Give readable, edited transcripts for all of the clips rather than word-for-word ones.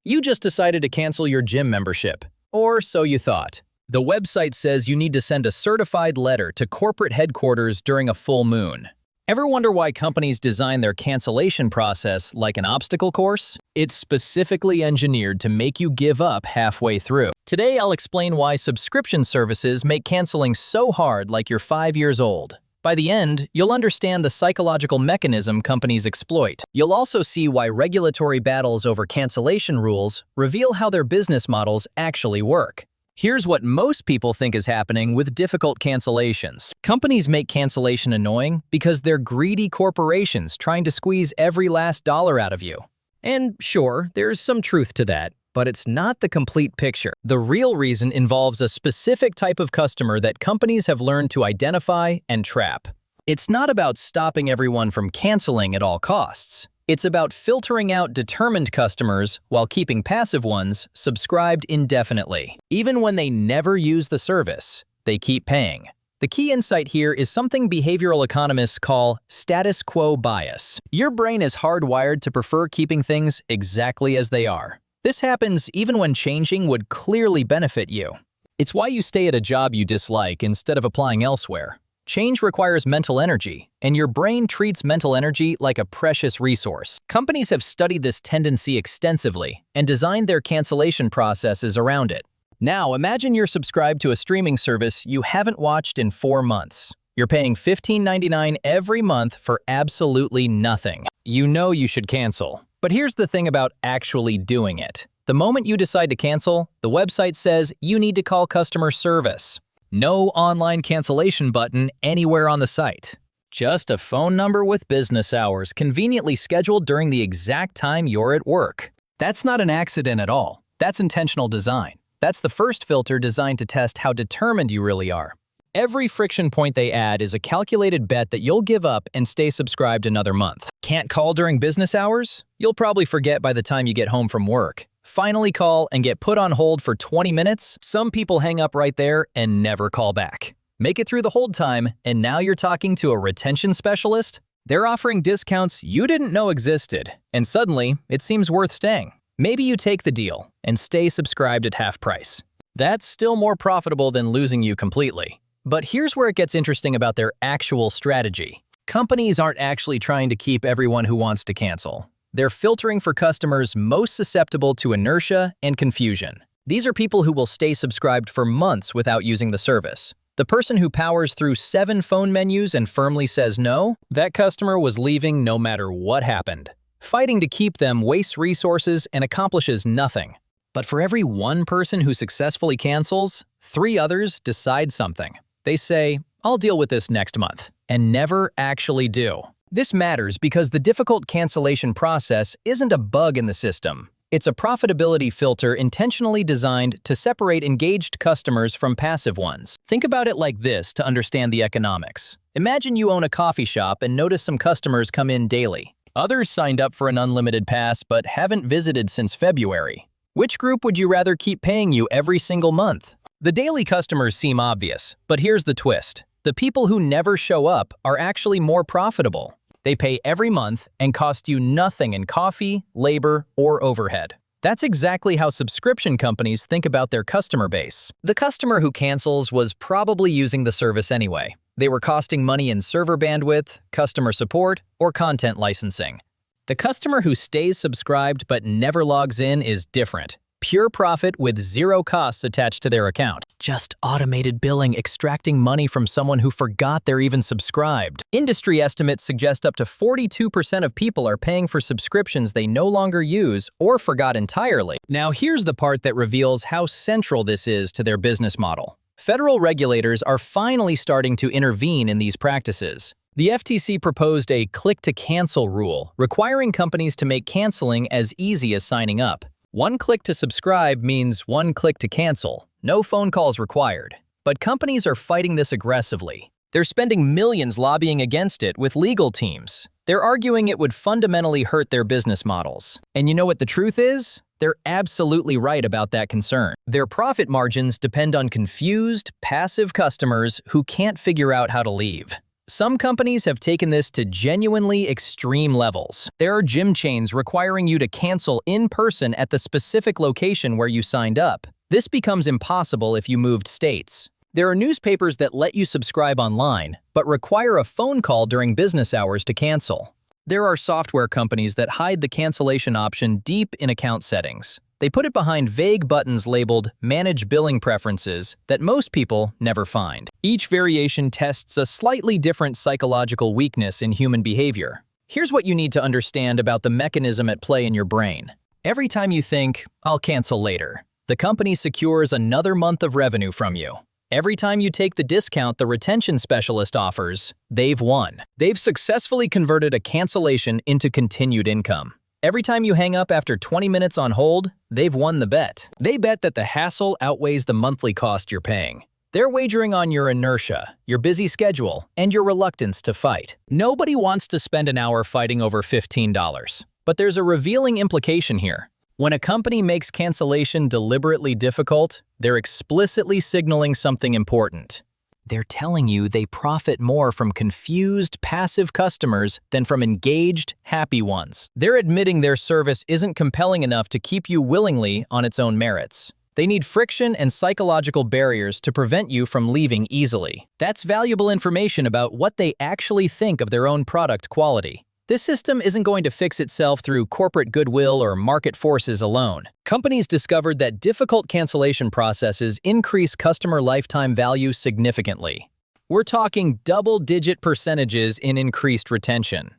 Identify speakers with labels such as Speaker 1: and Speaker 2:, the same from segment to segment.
Speaker 1: You just decided to cancel your gym membership, or so you thought. The website says you need to send a certified letter to corporate headquarters during a full moon. Ever wonder why companies design their cancellation process like an obstacle course? It's specifically engineered to make you give up halfway through. Today, I'll explain why subscription services make canceling so hard like you're 5 years old. By the end, you'll understand the psychological mechanism companies exploit. You'll also see why regulatory battles over cancellation rules reveal how their business models actually work. Here's what most people think is happening with difficult cancellations. Companies make cancellation annoying because they're greedy corporations trying to squeeze every last dollar out of you. And sure, there's some truth to that, but it's not the complete picture. The real reason involves a specific type of customer that companies have learned to identify and trap. It's not about stopping everyone from canceling at all costs. It's about filtering out determined customers while keeping passive ones subscribed indefinitely. Even when they never use the service, they keep paying. The key insight here is something behavioral economists call status quo bias. Your brain is hardwired to prefer keeping things exactly as they are. This happens even when changing would clearly benefit you. It's why you stay at a job you dislike instead of applying elsewhere. Change requires mental energy, and your brain treats mental energy like a precious resource. Companies have studied this tendency extensively and designed their cancellation processes around it. Now, imagine you're subscribed to a streaming service you haven't watched in 4 months. You're paying $15.99 every month for absolutely nothing. You know you should cancel. But here's the thing about actually doing it. The moment you decide to cancel, the website says you need to call customer service. No online cancellation button anywhere on the site. Just a phone number with business hours conveniently scheduled during the exact time you're at work. That's not an accident at all. That's intentional design. That's the first filter designed to test how determined you really are. Every friction point they add is a calculated bet that you'll give up and stay subscribed another month. Can't call during business hours? You'll probably forget by the time you get home from work. Finally call and get put on hold for 20 minutes? Some people hang up right there and never call back. Make it through the hold time, and now you're talking to a retention specialist? They're offering discounts you didn't know existed, and suddenly it seems worth staying. Maybe you take the deal and stay subscribed at half price. That's still more profitable than losing you completely. But here's where it gets interesting about their actual strategy. Companies aren't actually trying to keep everyone who wants to cancel. They're filtering for customers most susceptible to inertia and confusion. These are people who will stay subscribed for months without using the service. The person who powers through 7 phone menus and firmly says no, that customer was leaving no matter what happened. Fighting to keep them wastes resources and accomplishes nothing. But for every one person who successfully cancels, 3 others decide something. They say, "I'll deal with this next month," and never actually do. This matters because the difficult cancellation process isn't a bug in the system. It's a profitability filter intentionally designed to separate engaged customers from passive ones. Think about it like this to understand the economics. Imagine you own a coffee shop and notice some customers come in daily. Others signed up for an unlimited pass but haven't visited since February. Which group would you rather keep paying you every single month? The daily customers seem obvious, but here's the twist. The people who never show up are actually more profitable. They pay every month and cost you nothing in coffee, labor, or overhead. That's exactly how subscription companies think about their customer base. The customer who cancels was probably using the service anyway. They were costing money in server bandwidth, customer support, or content licensing. The customer who stays subscribed but never logs in is different. Pure profit with 0 costs attached to their account. Just automated billing extracting money from someone who forgot they're even subscribed. Industry estimates suggest up to 42% of people are paying for subscriptions they no longer use or forgot entirely. Now here's the part that reveals how central this is to their business model. Federal regulators are finally starting to intervene in these practices. The FTC proposed a click-to-cancel rule, requiring companies to make canceling as easy as signing up. 1 click to subscribe means 1 click to cancel. No phone calls required. But companies are fighting this aggressively. They're spending millions lobbying against it with legal teams. They're arguing it would fundamentally hurt their business models. And you know what the truth is? They're absolutely right about that concern. Their profit margins depend on confused, passive customers who can't figure out how to leave. Some companies have taken this to genuinely extreme levels. There are gym chains requiring you to cancel in person at the specific location where you signed up. This becomes impossible if you moved states. There are newspapers that let you subscribe online, but require a phone call during business hours to cancel. There are software companies that hide the cancellation option deep in account settings. They put it behind vague buttons labeled Manage Billing Preferences that most people never find. Each variation tests a slightly different psychological weakness in human behavior. Here's what you need to understand about the mechanism at play in your brain. Every time you think, "I'll cancel later," the company secures another month of revenue from you. Every time you take the discount the retention specialist offers, they've won. They've successfully converted a cancellation into continued income. Every time you hang up after 20 minutes on hold, they've won the bet. They bet that the hassle outweighs the monthly cost you're paying. They're wagering on your inertia, your busy schedule, and your reluctance to fight. Nobody wants to spend an hour fighting over $15. But there's a revealing implication here. When a company makes cancellation deliberately difficult, they're explicitly signaling something important. They're telling you they profit more from confused, passive customers than from engaged, happy ones. They're admitting their service isn't compelling enough to keep you willingly on its own merits. They need friction and psychological barriers to prevent you from leaving easily. That's valuable information about what they actually think of their own product quality. This system isn't going to fix itself through corporate goodwill or market forces alone. Companies discovered that difficult cancellation processes increase customer lifetime value significantly. We're talking double-digit percentages in increased retention.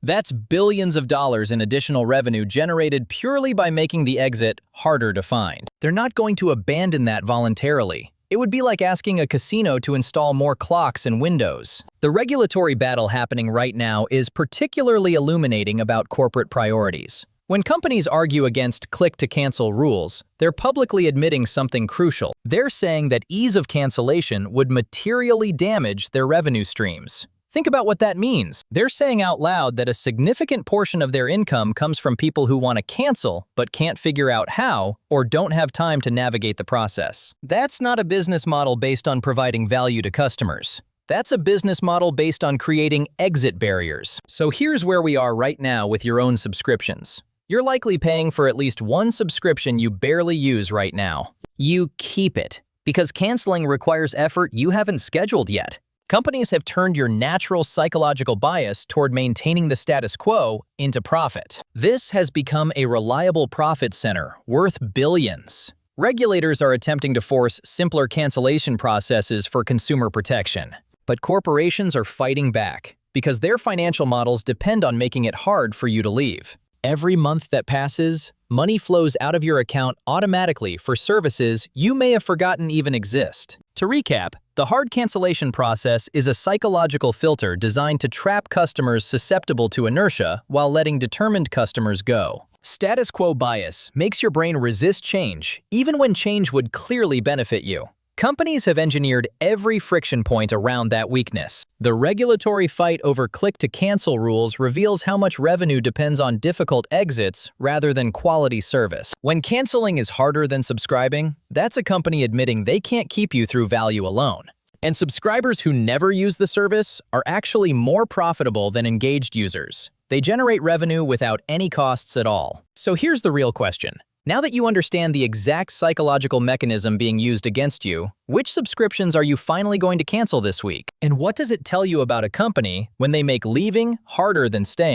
Speaker 1: That's billions of dollars in additional revenue generated purely by making the exit harder to find. They're not going to abandon that voluntarily. It would be like asking a casino to install more clocks and windows. The regulatory battle happening right now is particularly illuminating about corporate priorities. When companies argue against click-to-cancel rules, they're publicly admitting something crucial. They're saying that ease of cancellation would materially damage their revenue streams. Think about what that means. They're saying out loud that a significant portion of their income comes from people who want to cancel but can't figure out how or don't have time to navigate the process. That's not a business model based on providing value to customers. That's a business model based on creating exit barriers. So here's where we are right now with your own subscriptions. You're likely paying for at least one subscription you barely use right now. You keep it because canceling requires effort you haven't scheduled yet. Companies have turned your natural psychological bias toward maintaining the status quo into profit. This has become a reliable profit center worth billions. Regulators are attempting to force simpler cancellation processes for consumer protection. But corporations are fighting back because their financial models depend on making it hard for you to leave. Every month that passes, money flows out of your account automatically for services you may have forgotten even exist. To recap, the hard cancellation process is a psychological filter designed to trap customers susceptible to inertia while letting determined customers go. Status quo bias makes your brain resist change, even when change would clearly benefit you. Companies have engineered every friction point around that weakness. The regulatory fight over click-to-cancel rules reveals how much revenue depends on difficult exits rather than quality service. When canceling is harder than subscribing, that's a company admitting they can't keep you through value alone. And subscribers who never use the service are actually more profitable than engaged users. They generate revenue without any costs at all. So here's the real question. Now that you understand the exact psychological mechanism being used against you, which subscriptions are you finally going to cancel this week? And what does it tell you about a company when they make leaving harder than staying?